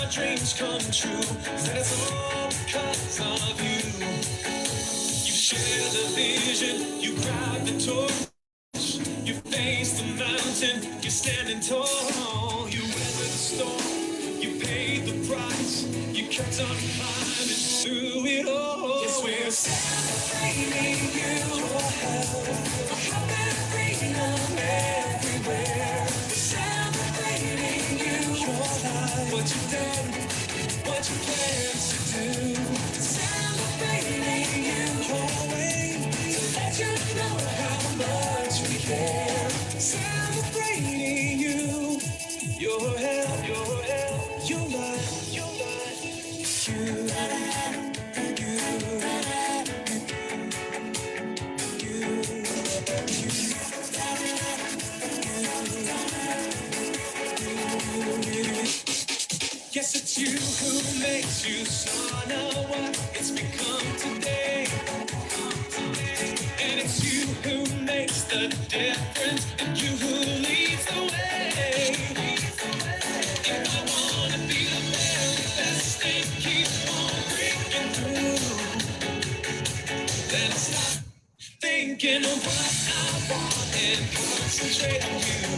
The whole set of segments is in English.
our dreams come true. And it's all because of you. You share the vision, you grab the torch. You face the mountain, you're standing tall. You weather the storm, you paid the price. You kept on climbing through it all. Yes, we're celebrating you. Your health, a hope and freedom everywhere. We're celebrating you. Your life, what you've done, what you plan to do. Celebrating you. Your way, to let you know how much we care. Celebrating you. Your health, your life, you. Yes, it's you who makes Usana what it's become today. And it's you who makes the difference, and you who leads the way. If I wanna be the very best and keep on breaking through, then I stop thinking of what I want and concentrate on you.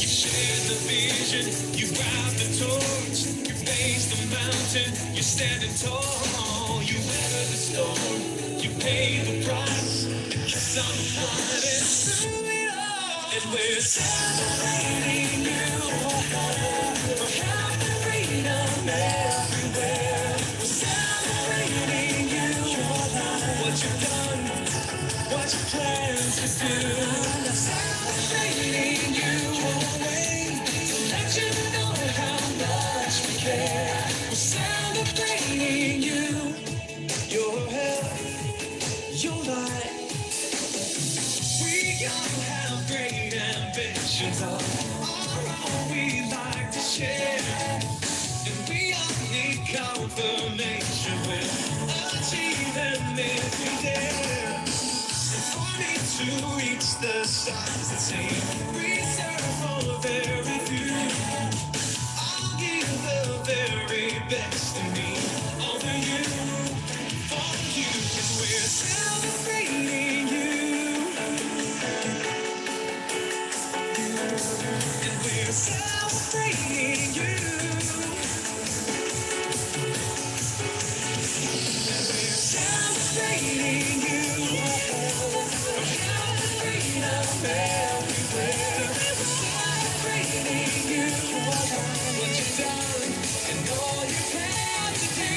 You share the vision, you grab the torch, you face the mountain, you're standing tall. You weather the storm, you pay the price, and keep on climbing through it all. And we're celebrating you. For health and freedom everywhere. We're celebrating you. Your life, what you've done, what you plan to do. Celebrating you. Your way, to let you know how much we care. We're celebrating you. Your health, your life. We all have great ambitions of our own we like to share. And we all need confirmation we'll achieve them if we dare. And for me to reach the stars that seem reserved for very few, I'll give the very best of me over you. For you, 'cause we're celebrating you. And we're celebrating you. And we're celebrating you. For health and freedom everywhere. We're celebrating you. What you've done and all you plan to do.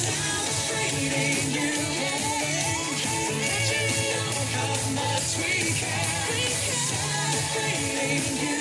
Celebrating you. To let you know how much we care. Celebrating you.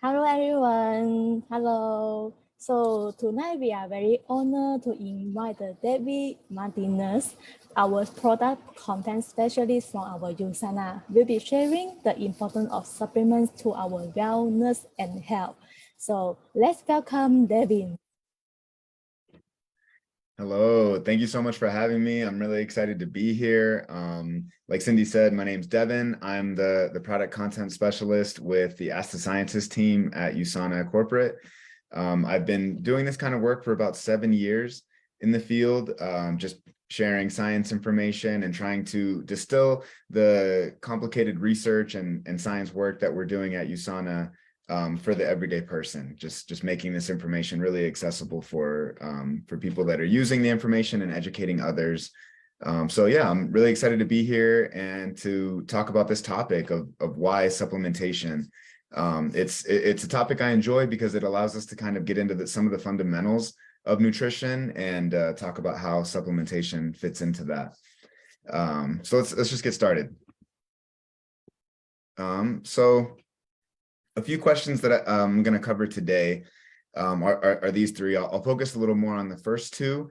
Hello everyone. Hello. So tonight we are very honored to invite David Martinez, our product content specialist from our Usana. Will be sharing the importance of supplements to our wellness and health. So let's welcome Devin. Hello, thank you so much for having me. I'm really excited to be here. Like Cindy said, my name's Devin. I'm the product content specialist with the Ask the Scientist team at Usana Corporate. I've been doing this kind of work for about 7 years in the field, just sharing science information and trying to distill the complicated research and science work that we're doing at Usana for the everyday person, just making this information really accessible for people that are using the information and educating others. So yeah, I'm really excited to be here and to talk about this topic of why supplementation. It's a topic I enjoy because it allows us to kind of get into some of the fundamentals of nutrition and talk about how supplementation fits into that. So let's just get started. So a few questions that I'm going to cover today are these three. I'll focus a little more on the first two.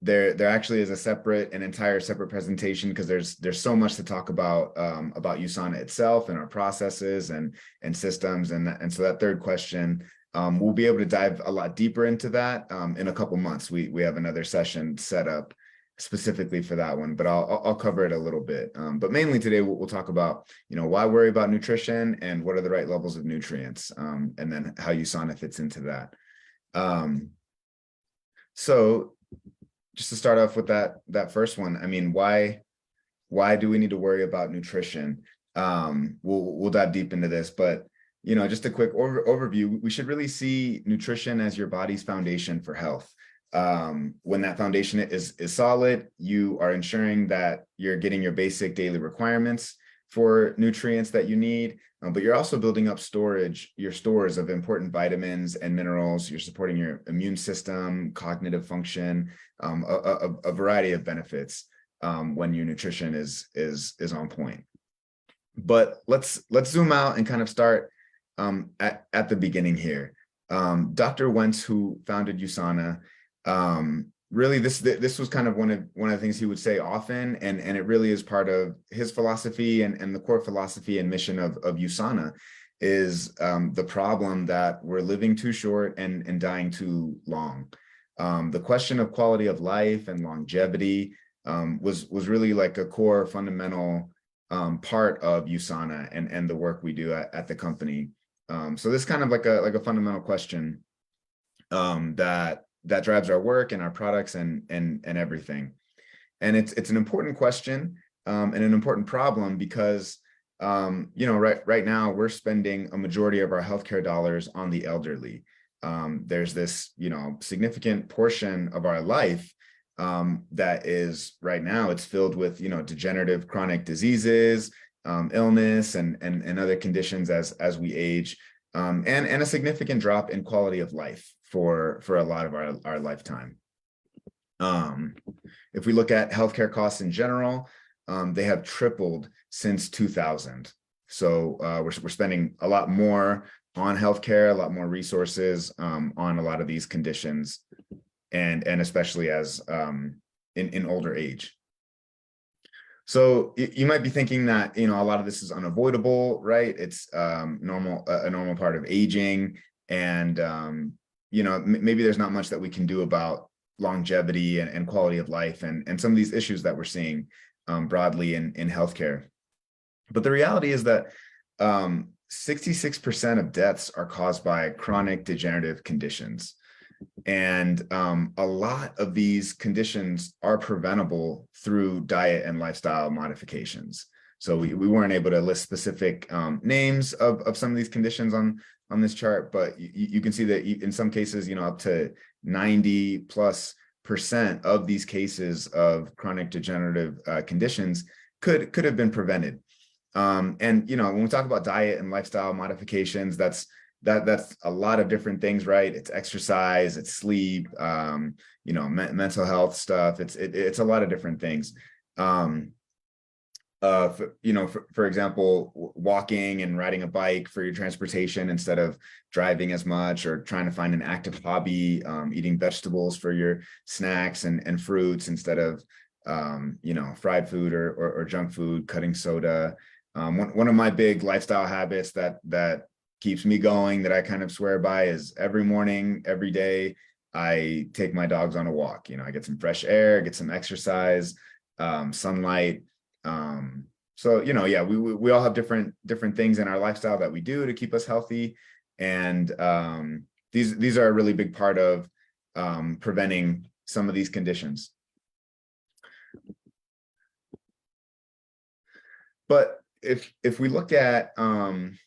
There actually is an entire separate presentation because there's so much to talk about USANA itself and our processes and systems, and so that third question, we'll be able to dive a lot deeper into that in a couple months. We have another session set up specifically for that one, but I'll cover it a little bit. But mainly today we'll talk about, why worry about nutrition and what are the right levels of nutrients, and then how USANA fits into that. So just to start off with that first one, I mean, why do we need to worry about nutrition? We'll dive deep into this, but just a quick overview. We should really see nutrition as your body's foundation for health. When that foundation is solid, you are ensuring that you're getting your basic daily requirements for nutrients that you need, but you're also building up your stores of important vitamins and minerals. You're supporting your immune system, cognitive function, a variety of benefits when your nutrition is on point. But let's zoom out and kind of start at the beginning here. Dr. Wentz, who founded USANA, really this was kind of one of the things he would say often, and it really is part of his philosophy and the core philosophy and mission of USANA is the problem that we're living too short and dying too long. The question of quality of life and longevity was really like a core fundamental part of USANA and the work we do at the company. So this kind of like a fundamental question that drives our work and our products and everything. And it's an important question and an important problem because right now we're spending a majority of our healthcare dollars on the elderly. There's this significant portion of our life that is right now, it's filled with degenerative chronic diseases, illness and other conditions as we age, and a significant drop in quality of life for a lot of our lifetime. If we look at healthcare costs in general, they have tripled since 2000. So we're spending a lot more on healthcare, a lot more resources on a lot of these conditions, and especially as in older age. So you might be thinking that a lot of this is unavoidable, right? It's a normal part of aging, and maybe there's not much that we can do about longevity and quality of life and some of these issues that we're seeing broadly in healthcare. But the reality is that 66% of deaths are caused by chronic degenerative conditions. And a lot of these conditions are preventable through diet and lifestyle modifications. So we weren't able to list specific names of some of these conditions on this chart, but you can see that in some cases, up to 90+% of these cases of chronic degenerative conditions could have been prevented. And when we talk about diet and lifestyle modifications, that's a lot of different things, right? It's exercise, it's sleep, mental health stuff. It's a lot of different things. For example, walking and riding a bike for your transportation instead of driving as much, or trying to find an active hobby, eating vegetables for your snacks and fruits instead of fried food or junk food, cutting soda. One of my big lifestyle habits that keeps me going, that I kind of swear by, is every morning, every day, I take my dogs on a walk. I get some fresh air, get some exercise, sunlight. Yeah, we all have different things in our lifestyle that we do to keep us healthy. And these are a really big part of preventing some of these conditions. But if we look at some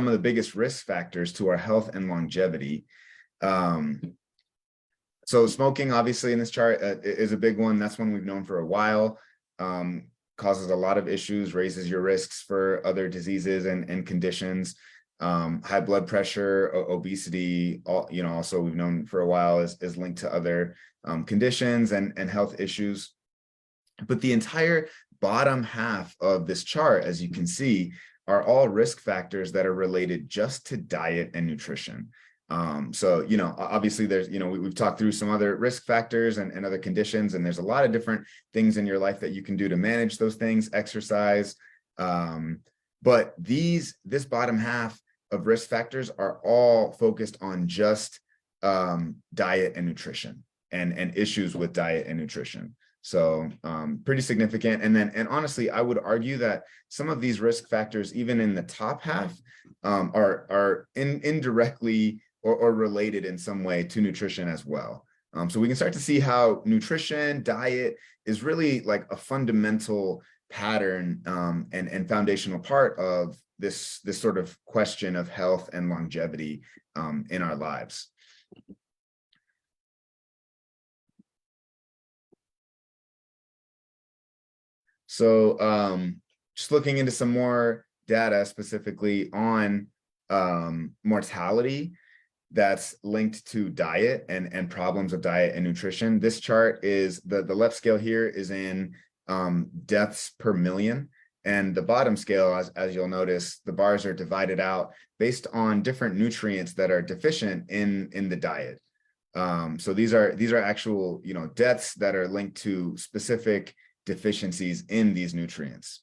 of the biggest risk factors to our health and longevity, so smoking, obviously, in this chart is a big one. That's one we've known for a while. Causes a lot of issues, raises your risks for other diseases and conditions. High blood pressure, obesity, also we've known for a while is linked to other conditions and health issues. But the entire bottom half of this chart, as you can see, are all risk factors that are related just to diet and nutrition. Obviously there's, we've talked through some other risk factors and other conditions, and there's a lot of different things in your life that you can do to manage those things, exercise. But this bottom half of risk factors are all focused on just diet and nutrition and issues with diet and nutrition. So pretty significant. And honestly, I would argue that some of these risk factors, even in the top half, are indirectly or related in some way to nutrition as well. So we can start to see how nutrition, diet is really like a fundamental pattern and foundational part of this sort of question of health and longevity in our lives. So just looking into some more data specifically on mortality that's linked to diet and problems of diet and nutrition. This chart is the left scale here is in deaths per million, and the bottom scale, as you'll notice, the bars are divided out based on different nutrients that are deficient in the diet. So these are actual deaths that are linked to specific deficiencies in these nutrients.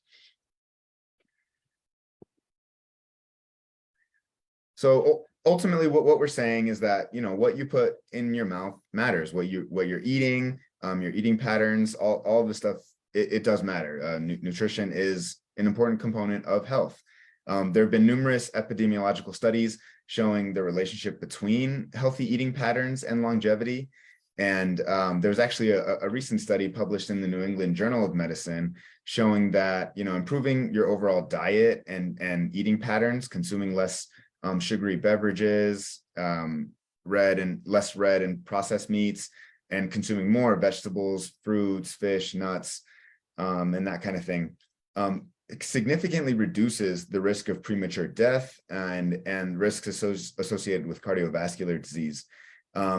So ultimately, what we're saying is that what you put in your mouth matters. What you're eating, your eating patterns, all of the stuff, it does matter. Nutrition is an important component of health. There have been numerous epidemiological studies showing the relationship between healthy eating patterns and longevity. And there's actually a recent study published in the New England Journal of Medicine showing that improving your overall diet and eating patterns, consuming less sugary beverages, less red and processed meats, and consuming more vegetables, fruits, fish, nuts, and that kind of thing, significantly reduces the risk of premature death and risks associated with cardiovascular disease.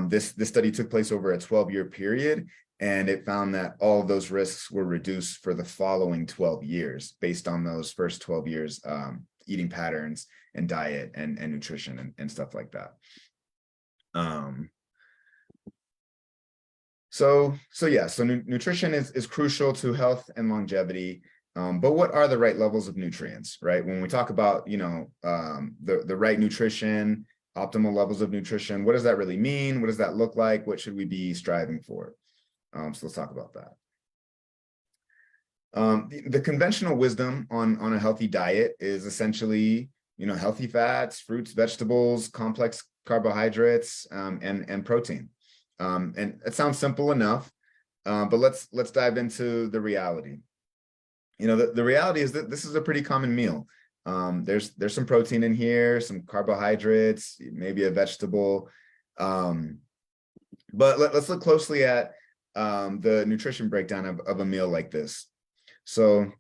This study took place over a 12-year period, and it found that all of those risks were reduced for the following 12 years based on those first 12 years eating patterns and diet and nutrition and stuff like that. So nutrition is crucial to health and longevity. But what are the right levels of nutrients, right? When we talk about, the right nutrition, optimal levels of nutrition, what does that really mean? What does that look like? What should we be striving for? So let's talk about that. The conventional wisdom on a healthy diet is essentially, healthy fats, fruits, vegetables, complex carbohydrates, and protein. And it sounds simple enough, but let's dive into the reality. The reality is that this is a pretty common meal. There's some protein in here, some carbohydrates, maybe a vegetable. But let's look closely at the nutrition breakdown of a meal like this. So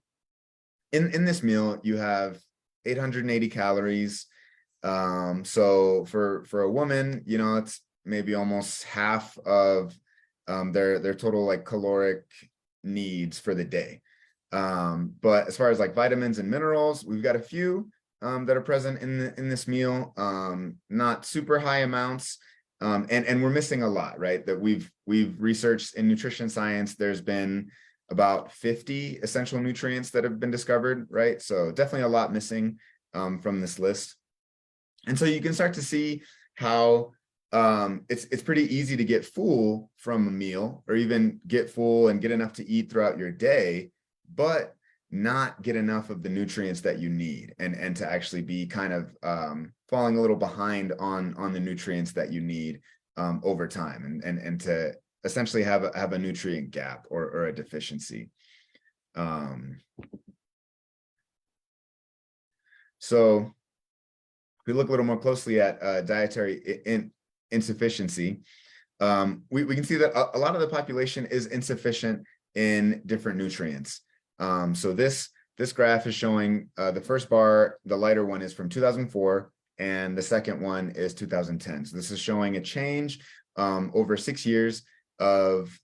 in this meal, you have 880 calories. So for a woman, it's maybe almost half of their total caloric needs for the day. But as far as like vitamins and minerals, we've got a few that are present in this meal, not super high amounts. And we're missing a lot, right? That we've researched in nutrition science. There's been about 50 essential nutrients that have been discovered, right? So definitely a lot missing from this list. And so you can start to see how it's pretty easy to get full from a meal, or even get full and get enough to eat throughout your day, but not get enough of the nutrients that you need, and to actually be kind of falling a little behind on the nutrients that you need over time, and to essentially have a nutrient gap or a deficiency. So if we look a little more closely at dietary insufficiency, we can see that a lot of the population is insufficient in different nutrients. So this graph is showing the first bar, the lighter one, is from 2004, and the second one is 2010. So this is showing a change over 6 years of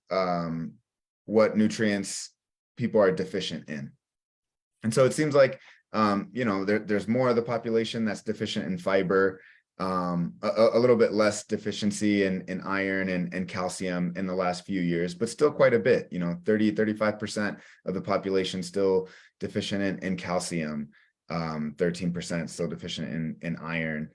what nutrients people are deficient in. And so it seems like there's more of the population that's deficient in fiber, a little bit less deficiency in iron and calcium in the last few years, but still quite a bit, 35% of the population still deficient in calcium, 13% still deficient in iron.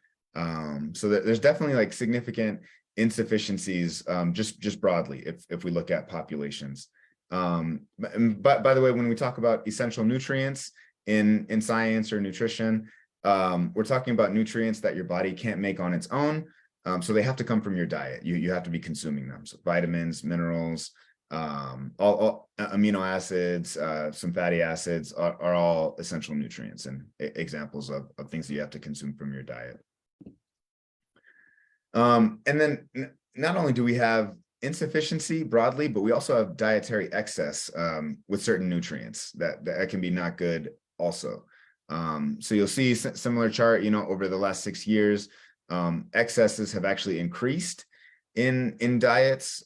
So there's definitely like significant insufficiencies, just broadly, if we look at populations. But by the way, when we talk about essential nutrients in science or nutrition, we're talking about nutrients that your body can't make on its own. So they have to come from your diet. You have to be consuming them. So vitamins, minerals, all amino acids, some fatty acids are all essential nutrients and examples of things that you have to consume from your diet. And then not only do we have insufficiency broadly, but we also have dietary excess with certain nutrients that can be not good also. So you'll see similar chart, over the last 6 years, excesses have actually increased in diets,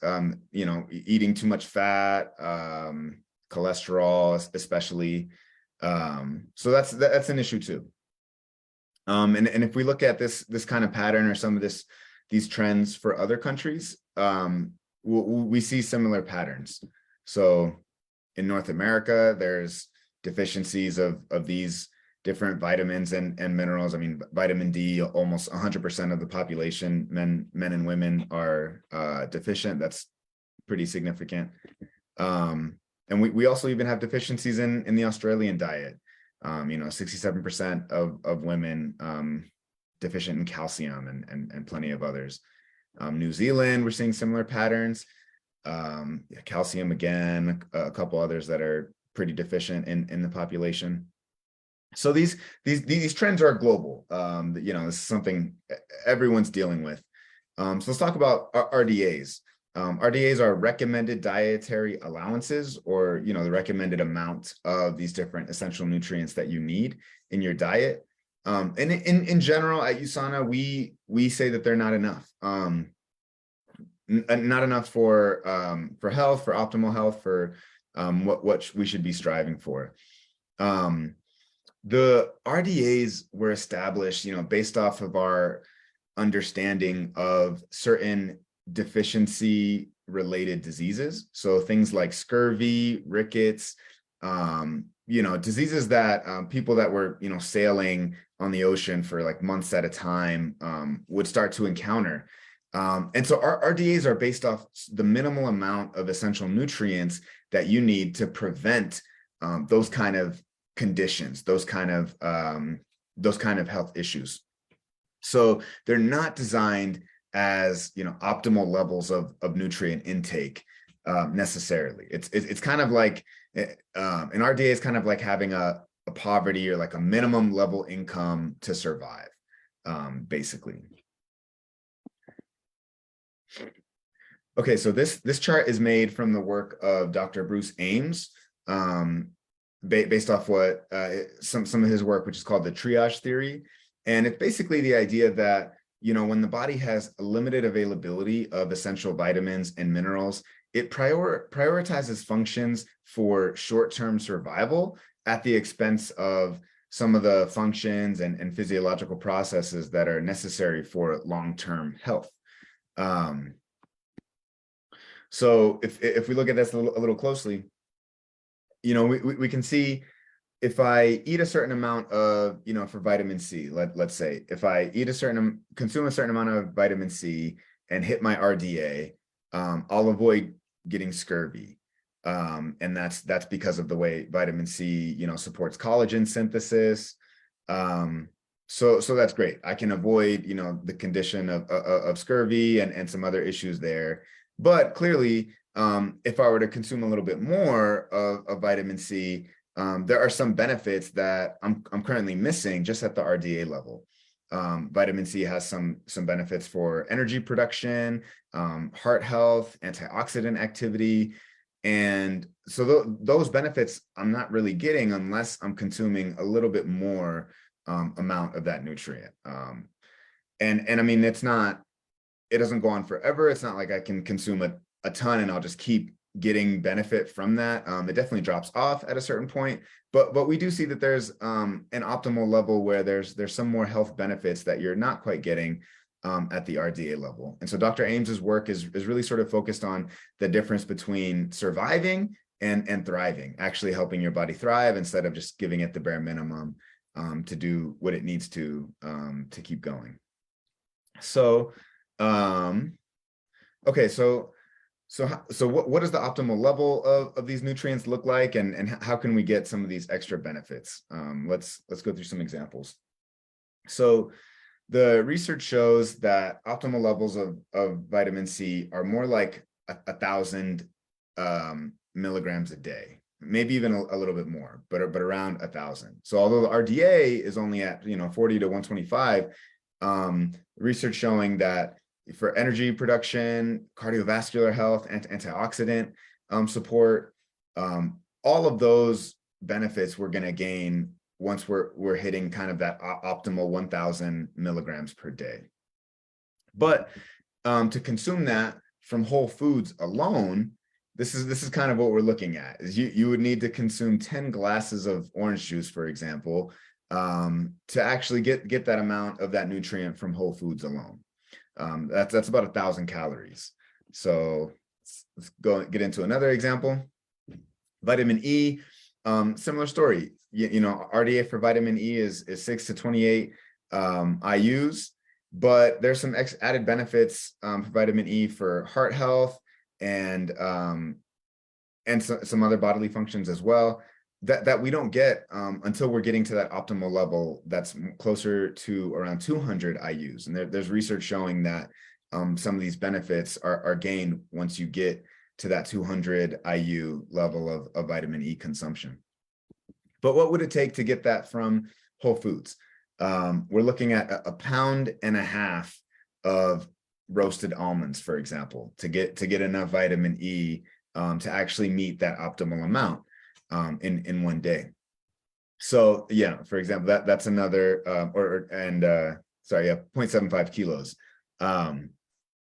eating too much fat, cholesterol, especially. So that's an issue too. And if we look at this kind of pattern or some of these trends for other countries, we see similar patterns. So in North America, there's deficiencies of these different vitamins and minerals. I mean, vitamin D, almost 100% of the population, men and women, are deficient. That's pretty significant. And we also even have deficiencies in the Australian diet. 67% of women deficient in calcium, and plenty of others. New Zealand, we're seeing similar patterns. Calcium again, a couple others that are pretty deficient in the population. So these trends are global. This is something everyone's dealing with. So let's talk about RDAs. RDAs are recommended dietary allowances, or the recommended amount of these different essential nutrients that you need in your diet. And in general at Usana, we say that they're not enough. Not enough for health, for optimal health, for what we should be striving for. The RDAs were established, based off of our understanding of certain deficiency related diseases. So things like scurvy, rickets, diseases that people that were, sailing on the ocean for like months at a time would start to encounter. And so our RDAs are based off the minimal amount of essential nutrients that you need to prevent those kind of conditions, those kind of health issues. So they're not designed as optimal levels of nutrient intake necessarily. It's kind of like an RDA is kind of like having a poverty or like a minimum level income to survive, basically. Okay, so this chart is made from the work of Dr. Bruce Ames, based off what some of his work, which is called the triage theory. And it's basically the idea that when the body has a limited availability of essential vitamins and minerals, it prioritizes functions for short-term survival at the expense of some of the functions and physiological processes that are necessary for long-term health. So if we look at this a little closely, we can see if I eat a certain amount of, for vitamin C, let's say, if I consume a certain amount of vitamin C and hit my RDA, I'll avoid getting scurvy. And that's because of the way vitamin C, supports collagen synthesis. So that's great. I can avoid, the condition of scurvy and some other issues there. But clearly, if I were to consume a little bit more of vitamin C, there are some benefits that I'm currently missing just at the RDA level. Vitamin C has some benefits for energy production, heart health, antioxidant activity. And so those benefits I'm not really getting unless I'm consuming a little bit more amount of that nutrient. And I mean, it doesn't go on forever. It's not like I can consume a ton and I'll just keep getting benefit from that. It definitely drops off at a certain point, but we do see that there's an optimal level where there's some more health benefits that you're not quite getting at the RDA level. And so Dr. Ames's work is really sort of focused on the difference between surviving and thriving, actually helping your body thrive instead of just giving it the bare minimum to do what it needs to keep going. So, okay, so what does the optimal level of these nutrients look like, and how can we get some of these extra benefits? Let's go through some examples. So the research shows that optimal levels of vitamin C are more like 1,000 milligrams a day, maybe even a little bit more, but around 1,000. So although the RDA is only at 40 to 125, research showing that for energy production, cardiovascular health, and antioxidant support, all of those benefits we're going to gain once we're hitting kind of that optimal 1,000 milligrams per day. But to consume that from whole foods alone, this is kind of what we're looking at. Is you would need to consume 10 glasses of orange juice, for example, to actually get that amount of that nutrient from whole foods alone. That's about 1,000 calories. So let's go get into another example. Vitamin E, similar story. RDA for vitamin E is 6 to 28 IUs, but there's some added benefits for vitamin E for heart health and some other bodily functions as well that we don't get until we're getting to that optimal level that's closer to around 200 IUs. And there's research showing that some of these benefits are gained once you get to that 200 IU level of vitamin E consumption. But what would it take to get that from whole foods? We're looking at 1.5 pounds of roasted almonds, for example, to get enough vitamin E to actually meet that optimal amount in one day. So yeah, for example, that's another 0.75 kilos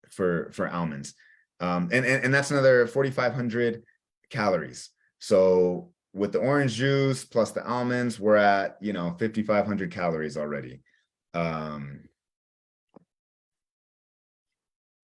for almonds, and that's another 4,500 calories. So with the orange juice plus the almonds, we're at 5,500 calories already.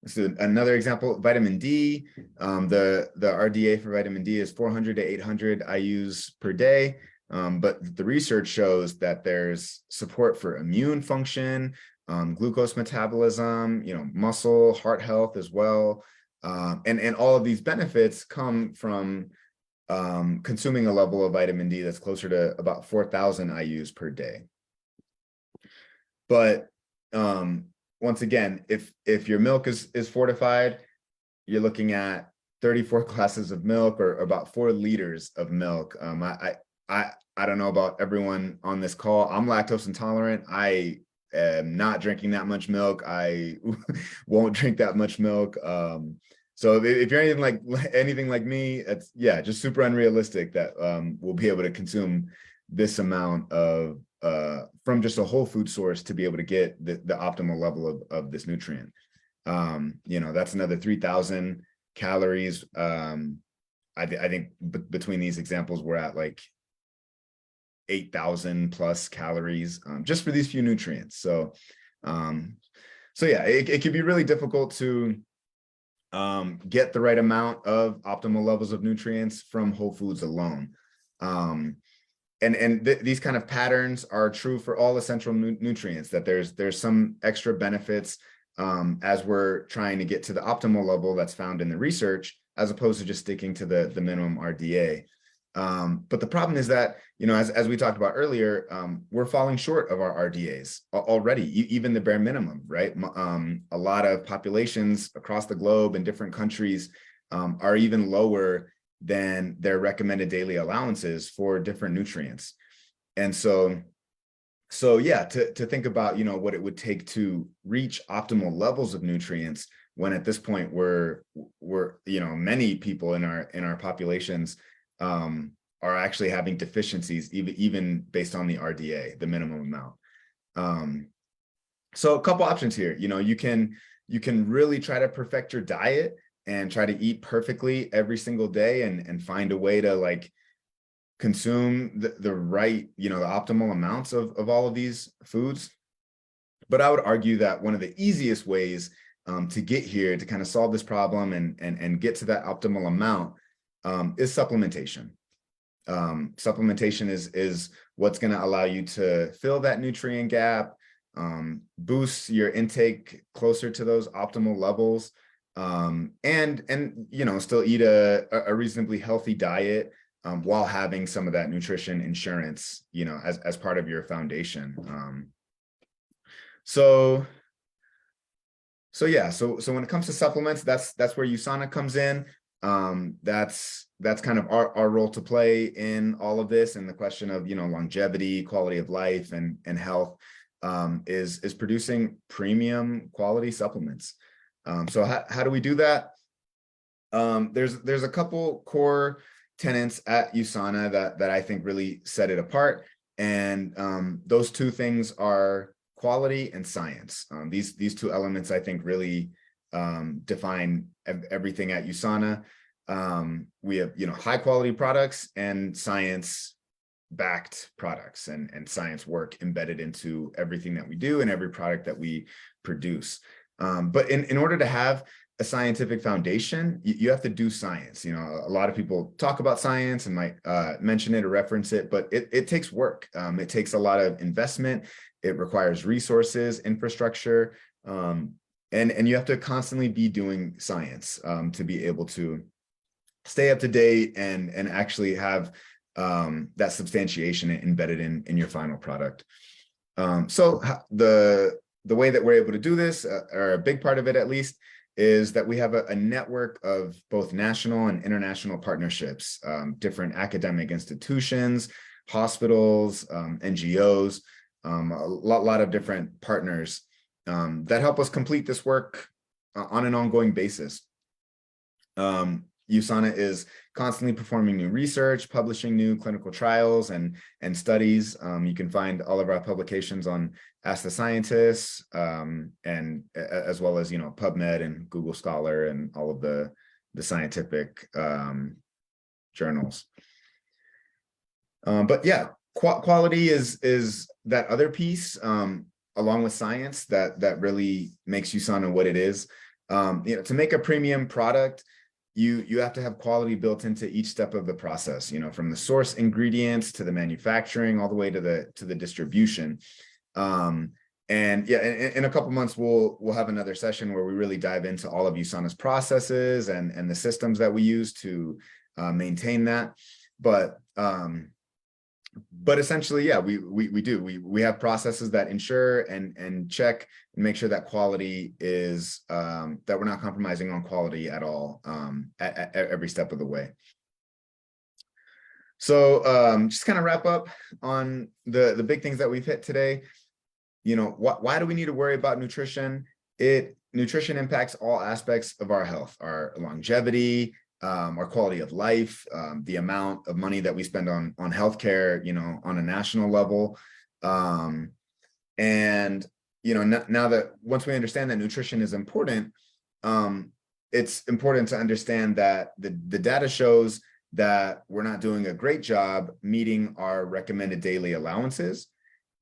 So another example, vitamin D, the RDA for vitamin D is 400 to 800 IUs per day. But the research shows that there's support for immune function, glucose metabolism, muscle, heart health as well. And all of these benefits come from consuming a level of vitamin D that's closer to about 4,000 IUs per day. But once again, if your milk is fortified, you're looking at 34 glasses of milk or about 4 liters of milk. I don't know about everyone on this call. I'm lactose intolerant. I am not drinking that much milk. I won't drink that much milk. So if you're anything like me, it's just super unrealistic that we'll be able to consume this amount of from just a whole food source to be able to get the optimal level of this nutrient. That's another 3,000 calories. I think between these examples, we're at like 8,000 plus calories just for these few nutrients. So yeah, it can be really difficult to get the right amount of optimal levels of nutrients from whole foods alone. These kind of patterns are true for all essential nutrients, that there's some extra benefits as we're trying to get to the optimal level that's found in the research, as opposed to just sticking to the minimum RDA. But the problem is that, as we talked about earlier, we're falling short of our RDAs already, even the bare minimum, right? A lot of populations across the globe in different countries are even lower than their recommended daily allowances for different nutrients. And so yeah, to think about, what it would take to reach optimal levels of nutrients, when at this point we're many people in our populations are actually having deficiencies, even based on the RDA, the minimum amount. So a couple options here. You can really try to perfect your diet and try to eat perfectly every single day and find a way to like consume the right, the optimal amounts of all of these foods. But I would argue that one of the easiest ways to get here, to kind of solve this problem and get to that optimal amount is supplementation. Supplementation is what's going to allow you to fill that nutrient gap, boost your intake closer to those optimal levels, and still eat a reasonably healthy diet while having some of that nutrition insurance, as part of your foundation. So when it comes to supplements, that's where Usana comes in. That's kind of our role to play in all of this, and the question of longevity, quality of life, and health is producing premium quality supplements. So how do we do that? There's a couple core tenets at Usana that I think really set it apart, and those two things are quality and science. These two elements I think really define everything at Usana. We have high quality products and science backed products and science work embedded into everything that we do and every product that we produce. But in order to have a scientific foundation, you have to do science. A lot of people talk about science and might mention it or reference it, but it takes work. It takes a lot of investment. It requires resources, infrastructure, and you have to constantly be doing science to be able to stay up to date and actually have that substantiation embedded in your final product. So the way that we're able to do this, or a big part of it at least, is that we have a network of both national and international partnerships, different academic institutions, hospitals, NGOs, a lot of different partners that help us complete this work on an ongoing basis. Usana is constantly performing new research, publishing new clinical trials and studies. You can find all of our publications on Ask the Scientists, and as well as PubMed and Google Scholar and all of the scientific journals. But yeah, quality is that other piece, along with science, that really makes Usana what it is. To make a premium product, you have to have quality built into each step of the process, from the source ingredients to the manufacturing, all the way to the distribution. And yeah, in a couple months, we'll have another session where we really dive into all of Usana's processes and the systems that we use to maintain that. But essentially, yeah, we have processes that ensure and check and make sure that quality is that we're not compromising on quality at all at every step of the way. So just kind of wrap up on the big things that we've hit today. Why do we need to worry about nutrition? Nutrition impacts all aspects of our health, our longevity, our quality of life, the amount of money that we spend on healthcare, on a national level. And, now that once we understand that nutrition is important, it's important to understand that the data shows that we're not doing a great job meeting our recommended daily allowances.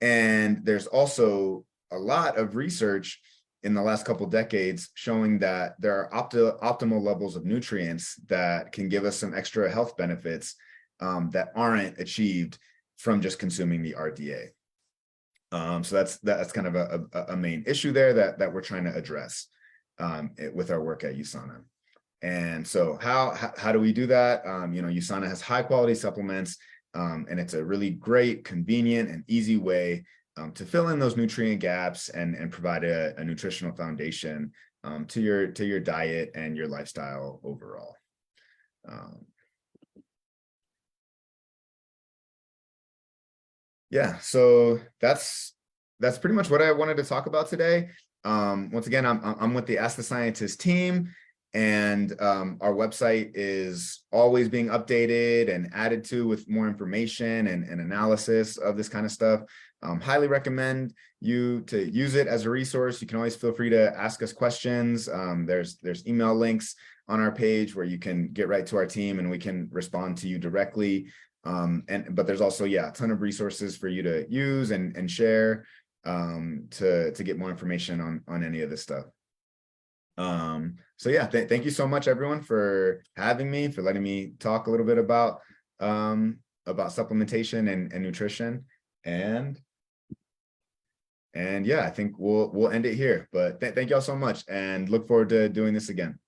And there's also a lot of research in the last couple of decades showing that there are optimal levels of nutrients that can give us some extra health benefits that aren't achieved from just consuming the RDA. So that's kind of a main issue there that we're trying to address with our work at Usana. And so how do we do that? Usana has high quality supplements, and it's a really great, convenient, and easy way to fill in those nutrient gaps and provide a nutritional foundation to your diet and your lifestyle overall. Yeah, so that's pretty much what I wanted to talk about today. Once again, I'm with the Ask the Scientist team, and our website is always being updated and added to with more information and analysis of this kind of stuff. Highly recommend you to use it as a resource. You can always feel free to ask us questions. There's email links on our page where you can get right to our team and we can respond to you directly. But there's also, a ton of resources for you to use and share to get more information on any of this stuff. So yeah, thank you so much everyone for having me, for letting me talk a little bit about supplementation and nutrition. And yeah, I think we'll end it here, but thank y'all so much and look forward to doing this again.